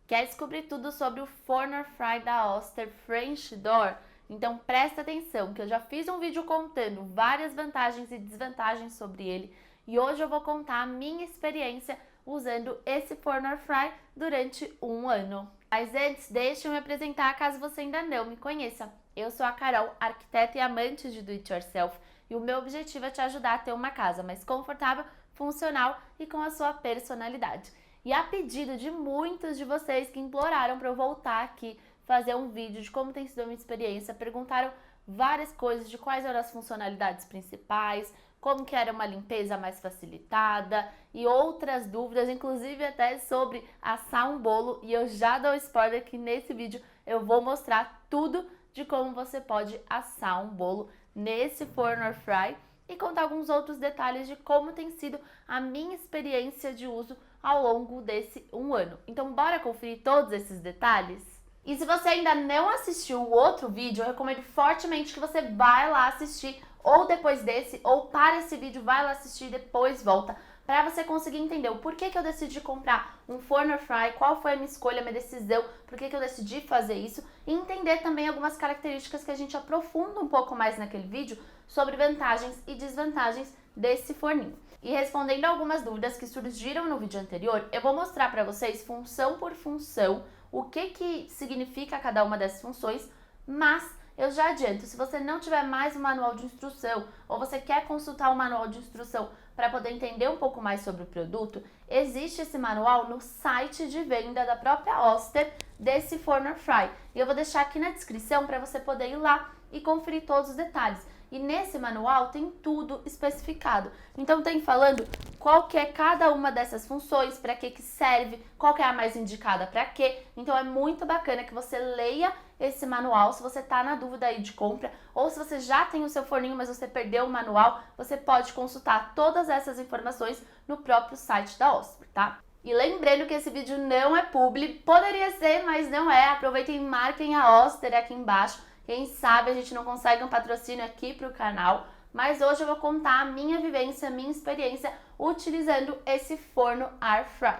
Quer descobrir tudo sobre o forno air fry da Oster French Door? Então presta atenção que eu já fiz um vídeo contando várias vantagens e desvantagens sobre ele e hoje eu vou contar a minha experiência usando esse forno air fry durante um ano. Mas antes, deixa eu me apresentar caso você ainda não me conheça. Eu sou a Carol, arquiteta e amante de do it yourself, e o meu objetivo é te ajudar a ter uma casa mais confortável, funcional e com a sua personalidade. E a pedido de muitos de vocês que imploraram para eu voltar aqui fazer um vídeo de como tem sido a minha experiência, perguntaram várias coisas de quais eram as funcionalidades principais, como que era uma limpeza mais facilitada e outras dúvidas, inclusive até sobre assar um bolo, e eu já dou spoiler que nesse vídeo eu vou mostrar tudo de como você pode assar um bolo nesse forno air fry e contar alguns outros detalhes de como tem sido a minha experiência de uso ao longo desse um ano. Então bora conferir todos esses detalhes? E se você ainda não assistiu o outro vídeo, eu recomendo fortemente que você vá lá assistir, ou depois desse, ou para esse vídeo, vai lá assistir e depois volta, para você conseguir entender o porquê que eu decidi comprar um forno air fry, qual foi a minha escolha, a minha decisão, por que eu decidi fazer isso, e entender também algumas características que a gente aprofunda um pouco mais naquele vídeo sobre vantagens e desvantagens desse forninho. E respondendo algumas dúvidas que surgiram no vídeo anterior, eu vou mostrar para vocês função por função o que significa cada uma dessas funções, mas eu já adianto, se você não tiver mais um manual de instrução ou você quer consultar o manual de instrução para poder entender um pouco mais sobre o produto, existe esse manual no site de venda da própria Oster desse forno air fry. E eu vou deixar aqui na descrição para você poder ir lá e conferir todos os detalhes. E nesse manual tem tudo especificado. Então tem falando qual que é cada uma dessas funções, para que serve, qual que é a mais indicada para quê. Então é muito bacana que você leia esse manual se você está na dúvida aí de compra, ou se você já tem o seu forninho, mas você perdeu o manual, você pode consultar todas essas informações no próprio site da Oster, tá? E lembrando que esse vídeo não é publi, poderia ser, mas não é. Aproveitem e marquem a Oster aqui embaixo. Quem sabe a gente não consegue um patrocínio aqui para o canal, mas hoje eu vou contar a minha vivência, a minha experiência utilizando esse forno air fry.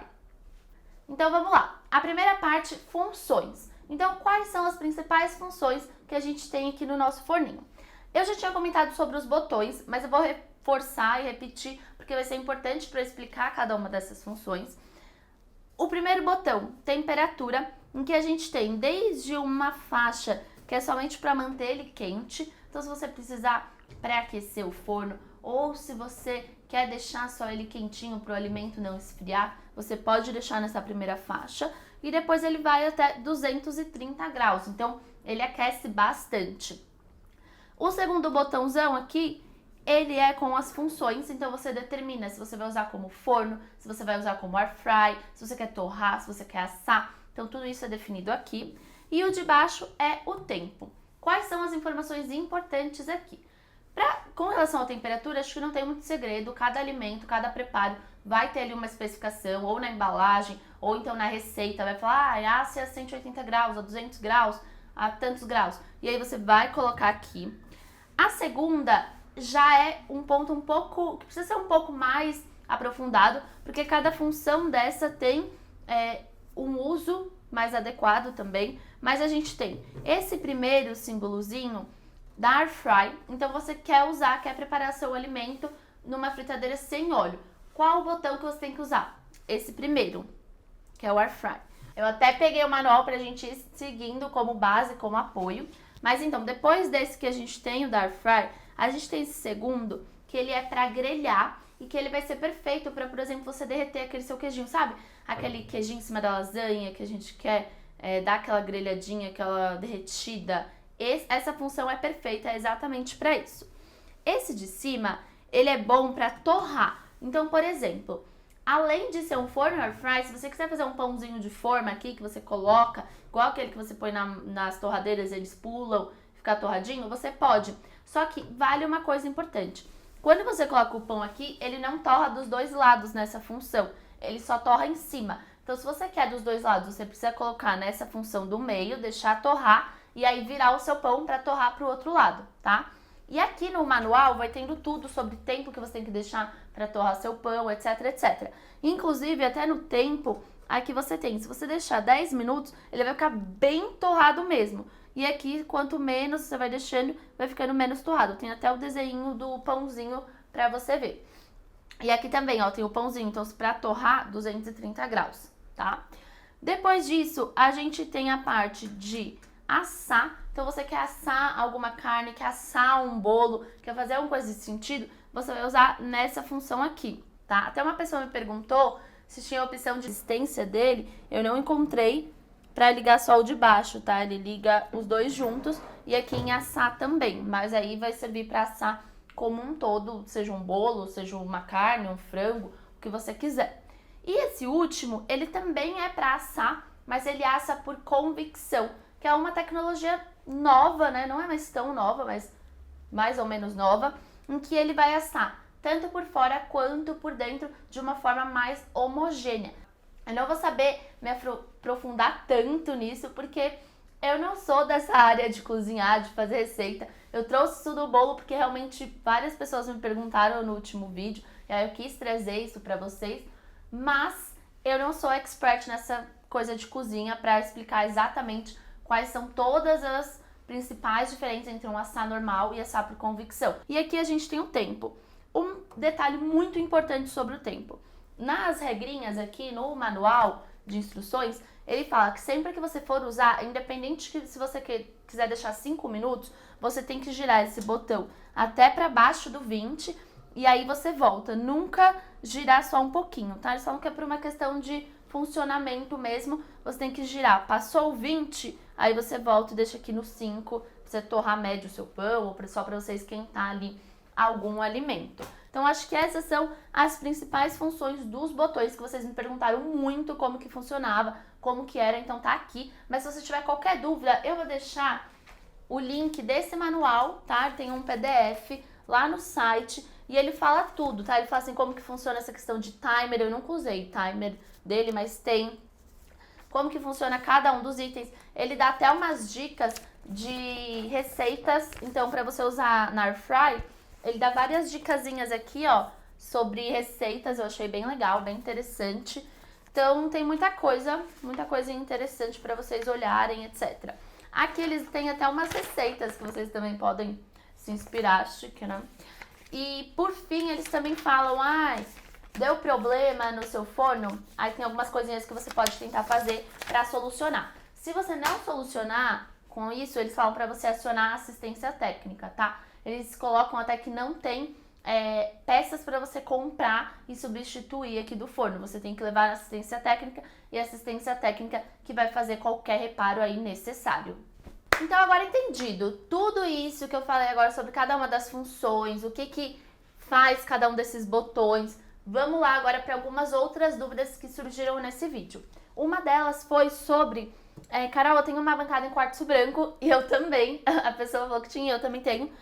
Então vamos lá. A primeira parte, funções. Então quais são as principais funções que a gente tem aqui no nosso forninho? Eu já tinha comentado sobre os botões, mas eu vou reforçar e repetir porque vai ser importante para explicar cada uma dessas funções. O primeiro botão, temperatura, em que a gente tem desde uma faixa que é somente para manter ele quente. Então, se você precisar pré-aquecer o forno ou se você quer deixar só ele quentinho para o alimento não esfriar, você pode deixar nessa primeira faixa e depois ele vai até 230 graus. Então, ele aquece bastante. O segundo botãozão aqui, ele é com as funções, então você determina se você vai usar como forno, se você vai usar como air fry, se você quer torrar, se você quer assar. Então, tudo isso é definido aqui. E o de baixo é o tempo. Quais são as informações importantes aqui? Com relação à temperatura, acho que não tem muito segredo. Cada alimento, cada preparo vai ter ali uma especificação, ou na embalagem, ou então na receita. Vai falar, asse a 180 graus, a 200 graus, a tantos graus. E aí você vai colocar aqui. A segunda já é um ponto que precisa ser um pouco mais aprofundado, porque cada função dessa tem um uso mais adequado também, mas a gente tem esse primeiro símbolozinho da air fry, então você quer preparar seu alimento numa fritadeira sem óleo. Qual o botão que você tem que usar? Esse primeiro, que é o air fry. Eu até peguei o manual pra gente ir seguindo como base, como apoio, mas então, depois desse que a gente tem o da air fry, a gente tem esse segundo, que ele é pra grelhar, e que ele vai ser perfeito para, por exemplo, você derreter aquele seu queijinho, sabe? Aquele queijinho em cima da lasanha que a gente quer dar aquela grelhadinha, aquela derretida. Essa função é perfeita, é exatamente para isso. Esse de cima, ele é bom para torrar. Então, por exemplo, além de ser um forno air fry, se você quiser fazer um pãozinho de forma aqui, que você coloca, igual aquele que você põe nas torradeiras, eles pulam, fica torradinho, você pode. Só que vale uma coisa importante. Quando você coloca o pão aqui, ele não torra dos dois lados nessa função, ele só torra em cima. Então, se você quer dos dois lados, você precisa colocar nessa função do meio, deixar torrar e aí virar o seu pão para torrar para o outro lado, tá? E aqui no manual vai tendo tudo sobre tempo que você tem que deixar para torrar seu pão, etc, etc. Inclusive, até no tempo, aqui você tem, se você deixar 10 minutos, ele vai ficar bem torrado mesmo. E aqui, quanto menos você vai deixando, vai ficando menos torrado. Tem até o desenho do pãozinho pra você ver. E aqui também, ó, tem o pãozinho, então pra torrar, 230 graus, tá? Depois disso, a gente tem a parte de assar. Então, você quer assar alguma carne, quer assar um bolo, quer fazer alguma coisa desse sentido, você vai usar nessa função aqui, tá? Até uma pessoa me perguntou se tinha a opção de resistência dele, eu não encontrei pra ligar só o de baixo, tá? Ele liga os dois juntos e aqui em assar também, mas aí vai servir pra assar como um todo, seja um bolo, seja uma carne, um frango, o que você quiser. E esse último, ele também é para assar, mas ele assa por convecção, que é uma tecnologia nova, né? Não é mais tão nova, mas mais ou menos nova, em que ele vai assar tanto por fora quanto por dentro de uma forma mais homogênea. Eu não vou saber me aprofundar tanto nisso, porque eu não sou dessa área de cozinhar, de fazer receita. Eu trouxe isso do bolo porque realmente várias pessoas me perguntaram no último vídeo, e aí eu quis trazer isso pra vocês, mas eu não sou expert nessa coisa de cozinha para explicar exatamente quais são todas as principais diferenças entre um assar normal e assar por convecção. E aqui a gente tem o tempo. Um detalhe muito importante sobre o tempo. Nas regrinhas aqui no manual de instruções, ele fala que sempre que você for usar, independente que se você quiser deixar 5 minutos, você tem que girar esse botão até para baixo do 20 e aí você volta. Nunca girar só um pouquinho, tá? Eles falam que é por uma questão de funcionamento mesmo, você tem que girar. Passou o 20, aí você volta e deixa aqui no 5, pra você torrar médio o seu pão ou só para você esquentar ali algum alimento. Então, acho que essas são as principais funções dos botões que vocês me perguntaram muito como que funcionava, como que era, então tá aqui. Mas se você tiver qualquer dúvida, eu vou deixar o link desse manual, tá? Tem um PDF lá no site e ele fala tudo, tá? Ele fala assim como que funciona essa questão de timer, eu nunca usei timer dele, mas tem como que funciona cada um dos itens. Ele dá até umas dicas de receitas, então para você usar na Air Fry, ele dá várias dicasinhas aqui, ó, sobre receitas, eu achei bem legal, bem interessante. Então tem muita coisa interessante para vocês olharem, etc. Aqui eles têm até umas receitas que vocês também podem se inspirar, chique, né? E por fim eles também falam, deu problema no seu forno, aí tem algumas coisinhas que você pode tentar fazer para solucionar. Se você não solucionar com isso, eles falam para você acionar a assistência técnica, tá? Eles colocam até que não tem peças para você comprar e substituir aqui do forno. Você tem que levar na assistência técnica e a assistência técnica que vai fazer qualquer reparo aí necessário. Então agora entendido tudo isso que eu falei agora sobre cada uma das funções, o que faz cada um desses botões, vamos lá agora para algumas outras dúvidas que surgiram nesse vídeo. Uma delas foi sobre, Carol, eu tenho uma bancada em quartzo branco e eu também, a pessoa falou que tinha, eu também tenho.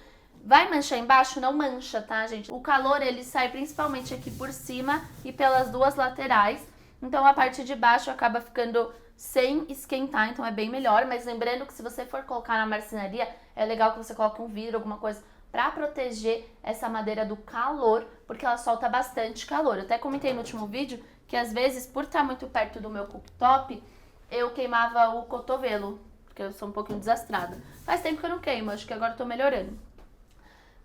Vai manchar embaixo? Não mancha, tá, gente? O calor, ele sai principalmente aqui por cima e pelas duas laterais. Então, a parte de baixo acaba ficando sem esquentar, então é bem melhor. Mas lembrando que se você for colocar na marcenaria, é legal que você coloque um vidro, alguma coisa, pra proteger essa madeira do calor, porque ela solta bastante calor. Eu até comentei no último vídeo que às vezes, por estar muito perto do meu cooktop, eu queimava o cotovelo, porque eu sou um pouquinho desastrada. Faz tempo que eu não queimo, acho que agora eu tô melhorando.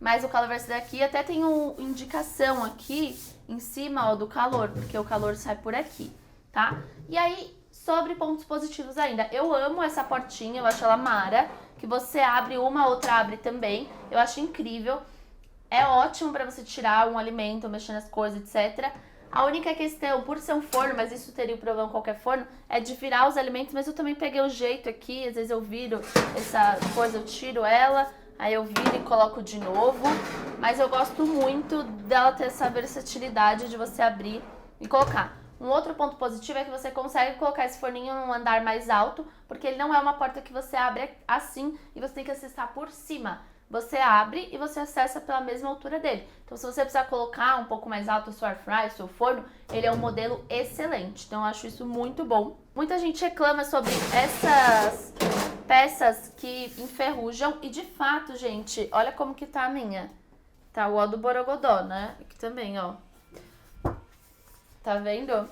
Mas o calor vai ser daqui, até tem uma indicação aqui em cima, ó, do calor, porque o calor sai por aqui, tá? E aí, sobre pontos positivos ainda, eu amo essa portinha, eu acho ela mara, que você abre uma, outra abre também, eu acho incrível. É ótimo pra você tirar um alimento, mexer nas coisas, etc. A única questão, por ser um forno, mas isso teria um problema em qualquer forno, é de virar os alimentos, mas eu também peguei o jeito aqui, às vezes eu viro essa coisa, eu tiro ela, aí eu viro e coloco de novo, mas eu gosto muito dela ter essa versatilidade de você abrir e colocar. Um outro ponto positivo é que você consegue colocar esse forninho num andar mais alto, porque ele não é uma porta que você abre assim e você tem que acessar por cima. Você abre e você acessa pela mesma altura dele. Então, se você precisar colocar um pouco mais alto o seu air fry, o seu forno, ele é um modelo excelente. Então, eu acho isso muito bom. Muita gente reclama sobre essas peças que enferrujam e, de fato, gente, olha como que tá a minha. Tá o ó do borogodó, né? Aqui também, ó. Tá vendo?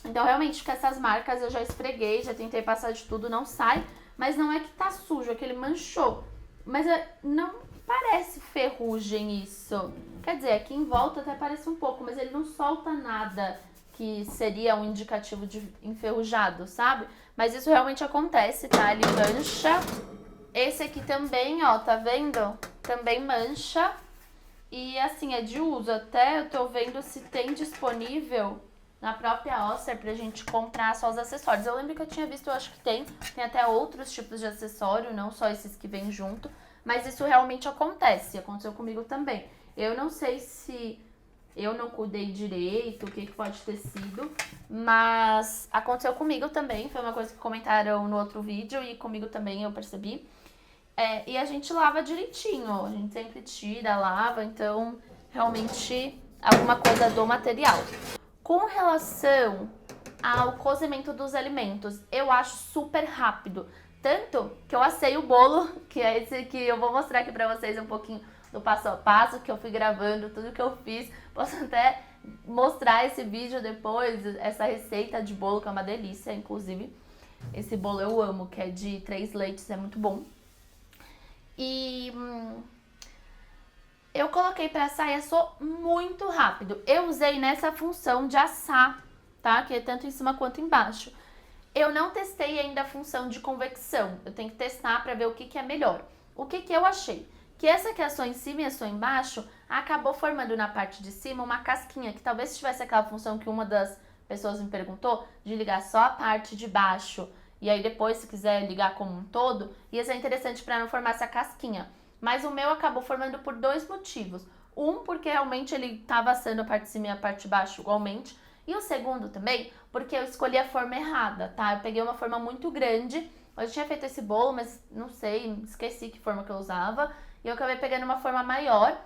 Então, realmente, com essas marcas eu já esfreguei, já tentei passar de tudo, não sai. Mas não é que tá sujo, é que ele manchou. Mas não parece ferrugem isso. Quer dizer, aqui em volta até parece um pouco, mas ele não solta nada que seria um indicativo de enferrujado, sabe? Mas isso realmente acontece, tá? Ele mancha. Esse aqui também, ó, tá vendo? Também mancha. E assim, é de uso. Até eu tô vendo se tem disponível na própria Osser pra gente comprar só os acessórios. Eu lembro que eu tinha visto, eu acho que tem até outros tipos de acessório, não só esses que vêm junto, mas isso realmente aconteceu comigo também. Eu não sei se eu não cuidei direito, o que pode ter sido, mas aconteceu comigo também, foi uma coisa que comentaram no outro vídeo e comigo também eu percebi. E a gente lava direitinho, a gente sempre tira, lava, então realmente alguma coisa do material. Com relação ao cozimento dos alimentos, eu acho super rápido. Tanto que eu assei o bolo, que é esse que eu vou mostrar aqui pra vocês um pouquinho do passo a passo, que eu fui gravando, tudo que eu fiz. Posso até mostrar esse vídeo depois, essa receita de bolo, que é uma delícia, inclusive. Esse bolo eu amo, que é de 3 leites, é muito bom. E eu coloquei pra assar e assou muito rápido. Eu usei nessa função de assar, tá? Que é tanto em cima quanto embaixo. Eu não testei ainda a função de convecção. Eu tenho que testar pra ver o que é melhor. O que eu achei? Que essa que assou em cima e assou embaixo acabou formando na parte de cima uma casquinha, que talvez se tivesse aquela função que uma das pessoas me perguntou, de ligar só a parte de baixo e aí depois, se quiser ligar como um todo, ia ser interessante para não formar essa casquinha. Mas o meu acabou formando por 2 motivos. Um, porque realmente ele estava assando a parte de cima e a parte de baixo igualmente. E o segundo também, porque eu escolhi a forma errada, tá? Eu peguei uma forma muito grande. Eu tinha feito esse bolo, mas não sei, esqueci que forma que eu usava. E eu acabei pegando uma forma maior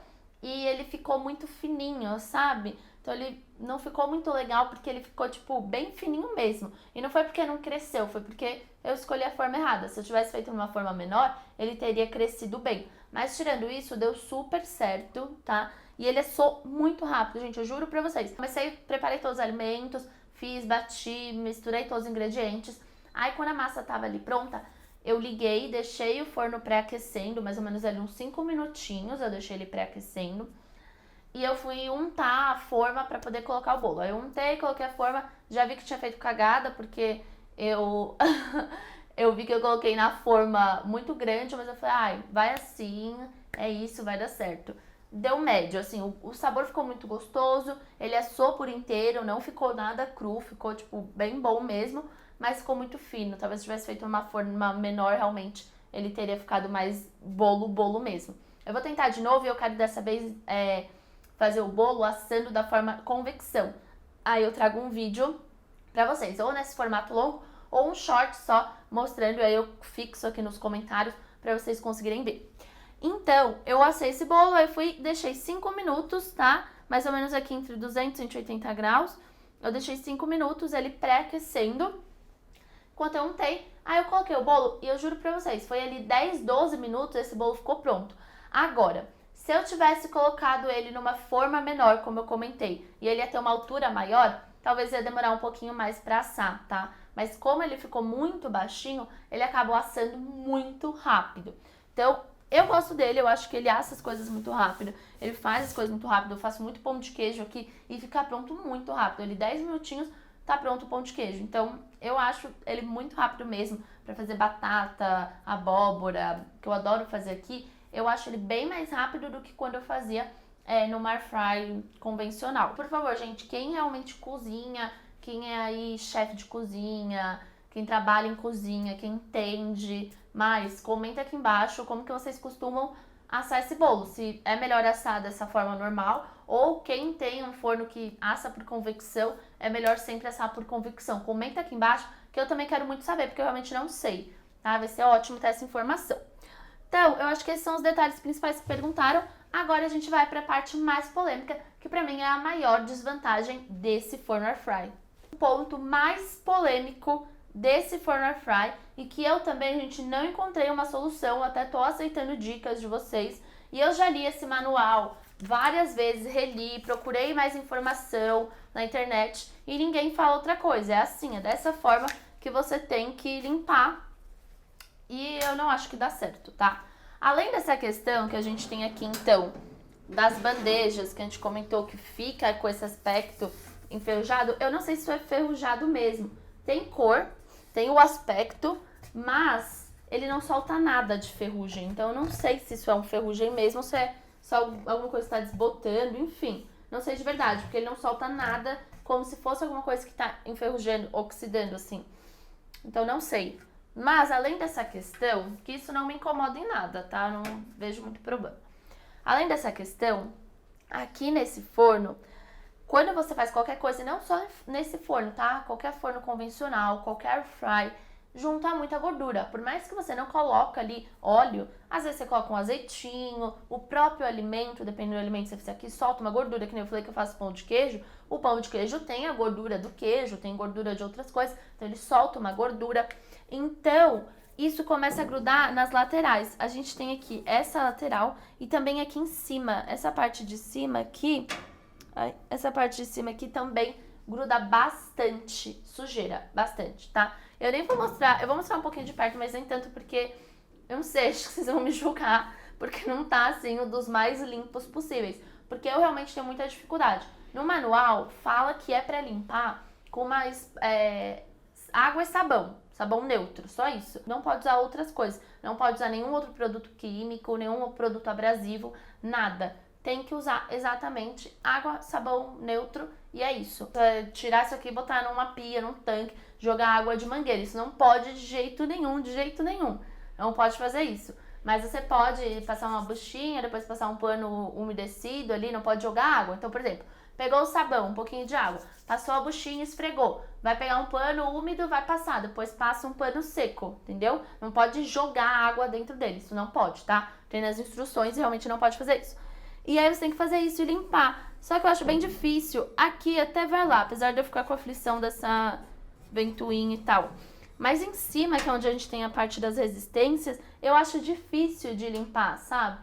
e ele ficou muito fininho, sabe? Então ele não ficou muito legal porque ele ficou, tipo, bem fininho mesmo. E não foi porque não cresceu, foi porque eu escolhi a forma errada. Se eu tivesse feito uma forma menor, ele teria crescido bem. Mas tirando isso, deu super certo, tá? E ele assou muito rápido, gente, eu juro pra vocês. Comecei, preparei todos os alimentos, fiz, bati, misturei todos os ingredientes. Aí quando a massa tava ali pronta, eu liguei, deixei o forno pré-aquecendo, mais ou menos ali uns 5 minutinhos, eu deixei ele pré-aquecendo. E eu fui untar a forma pra poder colocar o bolo. Aí eu untei, coloquei a forma, já vi que tinha feito cagada, porque eu eu vi que eu coloquei na forma muito grande, mas eu falei, ai, vai assim, é isso, vai dar certo. Deu médio, assim, o sabor ficou muito gostoso, ele assou por inteiro, não ficou nada cru, ficou, tipo, bem bom mesmo, mas ficou muito fino. Talvez se tivesse feito uma forma menor, realmente, ele teria ficado mais bolo mesmo. Eu vou tentar de novo e eu quero dessa vez fazer o bolo assando da forma convecção. Aí eu trago um vídeo pra vocês, ou nesse formato longo, ou um short só, mostrando, aí eu fixo aqui nos comentários pra vocês conseguirem ver. Então, eu assei esse bolo, aí deixei 5 minutos, tá? Mais ou menos aqui entre 200 e 180 graus. Eu deixei 5 minutos, ele pré-aquecendo. Enquanto eu untei, aí eu coloquei o bolo e eu juro pra vocês, foi ali 10, 12 minutos, esse bolo ficou pronto. Agora, se eu tivesse colocado ele numa forma menor, como eu comentei, e ele ia ter uma altura maior, talvez ia demorar um pouquinho mais pra assar, tá? Mas como ele ficou muito baixinho, ele acabou assando muito rápido. Então, eu gosto dele, eu acho que ele assa as coisas muito rápido, ele faz as coisas muito rápido, eu faço muito pão de queijo aqui e fica pronto muito rápido. Ele 10 minutinhos tá pronto o pão de queijo. Então, eu acho ele muito rápido mesmo pra fazer batata, abóbora, que eu adoro fazer aqui. Eu acho ele bem mais rápido do que quando eu fazia no air fry convencional. Por favor, gente, quem realmente cozinha, quem é aí chefe de cozinha, quem trabalha em cozinha, quem entende mais, comenta aqui embaixo como que vocês costumam assar esse bolo. Se é melhor assar dessa forma normal ou quem tem um forno que assa por convecção, é melhor sempre assar por convecção. Comenta aqui embaixo que eu também quero muito saber, porque eu realmente não sei, tá? Vai ser ótimo ter essa informação. Então, eu acho que esses são os detalhes principais que perguntaram. Agora a gente vai para a parte mais polêmica, que pra mim é a maior desvantagem desse forno air fry. O ponto mais polêmico desse forno air fry e que eu também, gente, não encontrei uma solução, até tô aceitando dicas de vocês. E eu já li esse manual várias vezes, reli, procurei mais informação na internet e ninguém fala outra coisa. É assim, é dessa forma que você tem que limpar e eu não acho que dá certo, tá? Além dessa questão que a gente tem aqui, então, das bandejas que a gente comentou que fica com esse aspecto enferrujado, eu não sei se isso é enferrujado mesmo. Tem cor, tem o aspecto, mas ele não solta nada de ferrugem. Então eu não sei se isso é um ferrugem mesmo, se é só alguma coisa que está desbotando, enfim. Não sei de verdade, porque ele não solta nada como se fosse alguma coisa que está enferrujando, oxidando, assim. Então não sei. Mas além dessa questão, que isso não me incomoda em nada, tá? Não vejo muito problema. Além dessa questão, aqui nesse forno, quando você faz qualquer coisa, e não só nesse forno, tá? Qualquer forno convencional, qualquer air fry, junta muita gordura. Por mais que você não coloque ali óleo, às vezes você coloca um azeitinho, o próprio alimento, dependendo do alimento que você fizer aqui, solta uma gordura, que nem eu falei que eu faço pão de queijo. O pão de queijo tem a gordura do queijo, tem gordura de outras coisas, então ele solta uma gordura. Então, isso começa a grudar nas laterais. A gente tem aqui essa lateral e também aqui em cima, essa parte de cima aqui, essa parte de cima aqui também gruda bastante sujeira, bastante, tá? Eu nem vou mostrar, eu vou mostrar um pouquinho de perto, mas nem tanto porque, eu não sei, acho que vocês vão me julgar, porque não tá assim um dos mais limpos possíveis, porque eu realmente tenho muita dificuldade. No manual, fala que é pra limpar com mais água e sabão neutro, só isso. Não pode usar outras coisas, não pode usar nenhum outro produto químico, nenhum produto abrasivo, nada. Tem que usar exatamente água, sabão neutro e é isso. Tirar isso aqui e botar numa pia, num tanque, jogar água de mangueira. Isso não pode de jeito nenhum, de jeito nenhum. Não pode fazer isso. Mas você pode passar uma buchinha, depois passar um pano umedecido ali, não pode jogar água. Então, por exemplo, pegou o sabão, um pouquinho de água, passou a buchinha, esfregou. Vai pegar um pano úmido, vai passar, depois passa um pano seco, entendeu? Não pode jogar água dentro dele, isso não pode, tá? Tem nas instruções e realmente não pode fazer isso. E aí você tem que fazer isso e limpar. Só que eu acho bem difícil. Aqui até vai lá, apesar de eu ficar com a aflição dessa ventoinha e tal. Mas em cima, que é onde a gente tem a parte das resistências, eu acho difícil de limpar, sabe?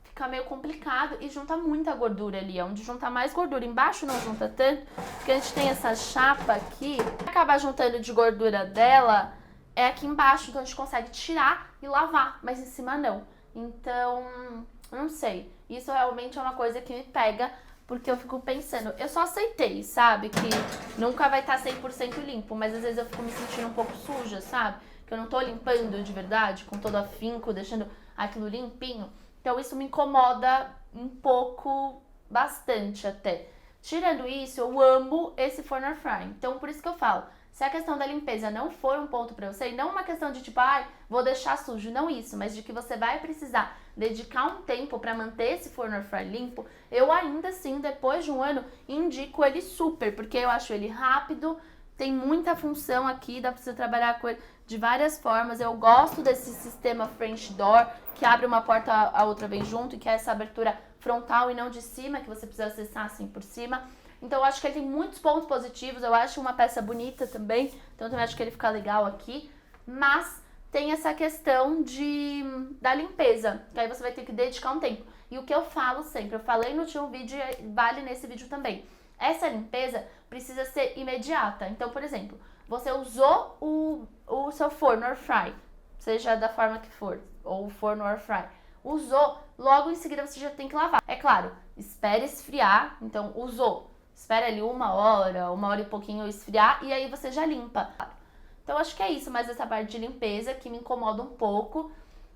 Fica meio complicado e junta muita gordura ali. É onde junta mais gordura. Embaixo não junta tanto, porque a gente tem essa chapa aqui. Acabar juntando de gordura dela é aqui embaixo, então a gente consegue tirar e lavar. Mas em cima não. Então, não sei. Isso realmente é uma coisa que me pega, porque eu fico pensando, eu só aceitei, sabe? Que nunca vai estar 100% limpo, mas às vezes eu fico me sentindo um pouco suja, sabe? Que eu não tô limpando de verdade, com todo afinco, deixando aquilo limpinho. Então isso me incomoda um pouco, bastante até. Tirando isso, eu amo esse forno air fry. Então por isso que eu falo, se a questão da limpeza não for um ponto pra você, e não uma questão de tipo, vou deixar sujo, não isso, mas de que você vai precisar dedicar um tempo pra manter esse forno air fry limpo, eu ainda assim, depois de um ano, indico ele super, porque eu acho ele rápido, tem muita função aqui, dá pra você trabalhar com ele de várias formas. Eu gosto desse sistema French Door, que abre uma porta, a outra vem junto, e que é essa abertura frontal e não de cima, que você precisa acessar assim por cima. Então eu acho que ele tem muitos pontos positivos, eu acho uma peça bonita também, então eu também acho que ele fica legal aqui, mas tem essa questão da limpeza, que aí você vai ter que dedicar um tempo. E o que eu falo sempre, eu falei no último vídeo e vale nesse vídeo também, essa limpeza precisa ser imediata. Então, por exemplo, você usou o seu forno air fry, seja da forma que for, ou o forno air fry, usou, logo em seguida você já tem que lavar. É claro, espere esfriar, então usou. Espera ali uma hora e pouquinho esfriar e aí você já limpa. Então acho que é isso, mas essa parte de limpeza que me incomoda um pouco.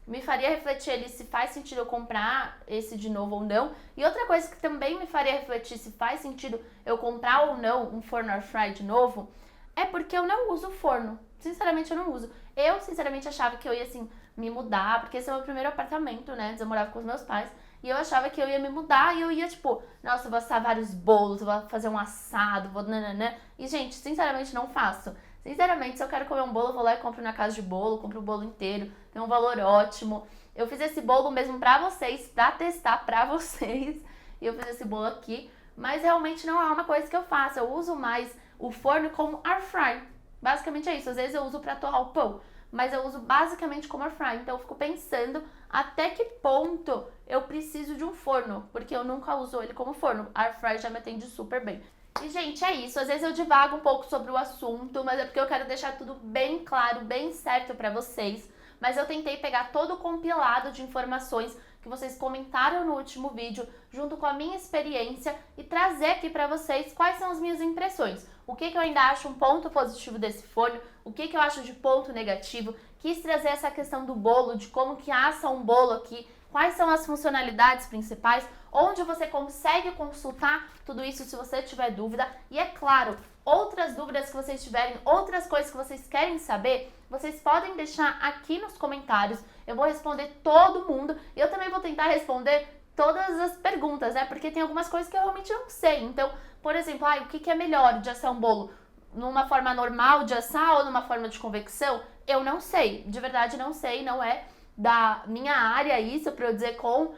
Me faria refletir ali se faz sentido eu comprar esse de novo ou não. E outra coisa que também me faria refletir se faz sentido eu comprar ou não um forno air fry de novo, é porque eu não uso forno. Sinceramente eu não uso. Eu sinceramente achava que eu ia assim me mudar, porque esse é o meu primeiro apartamento, né? Antes eu morava com os meus pais. E eu achava que eu ia me mudar e eu ia, tipo, nossa, eu vou assar vários bolos, eu vou fazer um assado, vou nananã. E, gente, sinceramente, não faço. Sinceramente, se eu quero comer um bolo, eu vou lá e compro na casa de bolo, compro o bolo inteiro, tem um valor ótimo. Eu fiz esse bolo mesmo pra vocês, pra testar pra vocês. E eu fiz esse bolo aqui, mas realmente não é uma coisa que eu faço. Eu uso mais o forno como air fry. Basicamente é isso. Às vezes eu uso pra torrar o pão. mas eu uso basicamente como air fry. Então eu fico pensando até que ponto eu preciso de um forno, porque eu nunca uso ele como forno. Air fry já me atende super bem. E, gente, é isso. Às vezes eu divago um pouco sobre o assunto, mas é porque eu quero deixar tudo bem claro, bem certo pra vocês. Mas eu tentei pegar todo o compilado de informações que vocês comentaram no último vídeo, junto com a minha experiência, e trazer aqui pra vocês quais são as minhas impressões. O que eu ainda acho um ponto positivo desse forno, o que eu acho de ponto negativo. Quis trazer essa questão do bolo, de como que assa um bolo aqui, quais são as funcionalidades principais, onde você consegue consultar tudo isso se você tiver dúvida. E é claro, outras dúvidas que vocês tiverem, outras coisas que vocês querem saber, vocês podem deixar aqui nos comentários. Eu vou responder todo mundo e eu também vou tentar responder todas as perguntas, né? Porque tem algumas coisas que eu realmente não sei. Então, por exemplo, o que é melhor de assar um bolo? Numa forma normal de assar ou numa forma de convecção? Eu não sei, de verdade não sei, não é da minha área isso para eu dizer com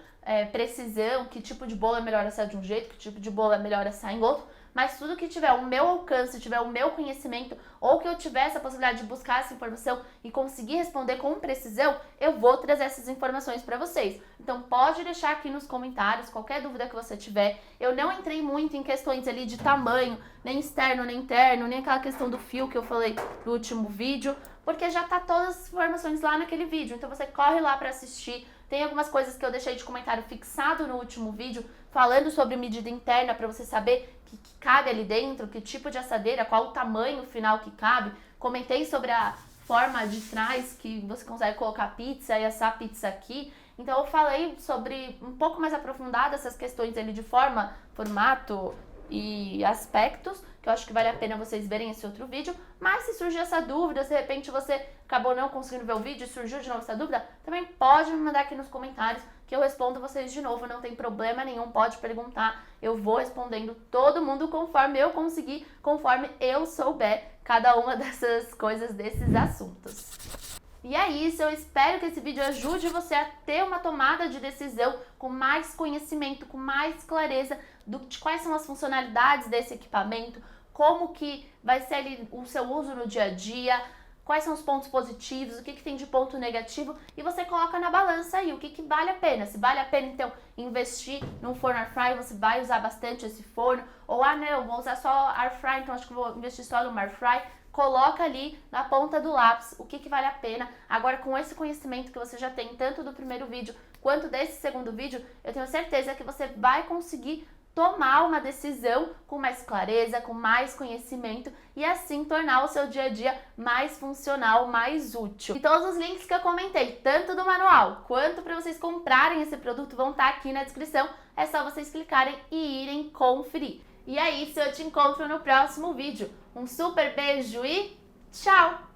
precisão que tipo de bolo é melhor assar de um jeito, que tipo de bolo é melhor assar em outro, mas tudo que tiver o meu alcance, tiver o meu conhecimento, ou que eu tiver essa possibilidade de buscar essa informação e conseguir responder com precisão, eu vou trazer essas informações para vocês. Então pode deixar aqui nos comentários qualquer dúvida que você tiver. Eu não entrei muito em questões ali de tamanho, nem externo, nem interno, nem aquela questão do fio que eu falei no último vídeo, porque já tá todas as informações lá naquele vídeo, então você corre lá para assistir. Tem algumas coisas que eu deixei de comentário fixado no último vídeo, falando sobre medida interna, para você saber que cabe ali dentro, que tipo de assadeira, qual o tamanho final que cabe. Comentei sobre a forma de trás, que você consegue colocar pizza e assar pizza aqui. Então eu falei sobre, um pouco mais aprofundado, essas questões ali de forma, formato e aspectos, que eu acho que vale a pena vocês verem esse outro vídeo. Mas se surgir essa dúvida, se de repente você acabou não conseguindo ver o vídeo e surgiu de novo essa dúvida, também pode me mandar aqui nos comentários que eu respondo vocês de novo, não tem problema nenhum, pode perguntar, eu vou respondendo todo mundo conforme eu conseguir, conforme eu souber cada uma dessas coisas, desses assuntos. E é isso, eu espero que esse vídeo ajude você a ter uma tomada de decisão com mais conhecimento, com mais clareza de quais são as funcionalidades desse equipamento, como que vai ser ali o seu uso no dia a dia, quais são os pontos positivos, o que tem de ponto negativo, e você coloca na balança aí o que vale a pena. Se vale a pena, então, investir num forno air fry, você vai usar bastante esse forno, ou não, vou usar só air fry, então acho que vou investir só no air fry. Coloca ali na ponta do lápis o que vale a pena. Agora, com esse conhecimento que você já tem, tanto do primeiro vídeo quanto desse segundo vídeo, eu tenho certeza que você vai conseguir tomar uma decisão com mais clareza, com mais conhecimento e assim tornar o seu dia a dia mais funcional, mais útil. E todos os links que eu comentei, tanto do manual quanto para vocês comprarem esse produto, vão estar aqui na descrição. É só vocês clicarem e irem conferir. E é isso, eu te encontro no próximo vídeo. Um super beijo e tchau!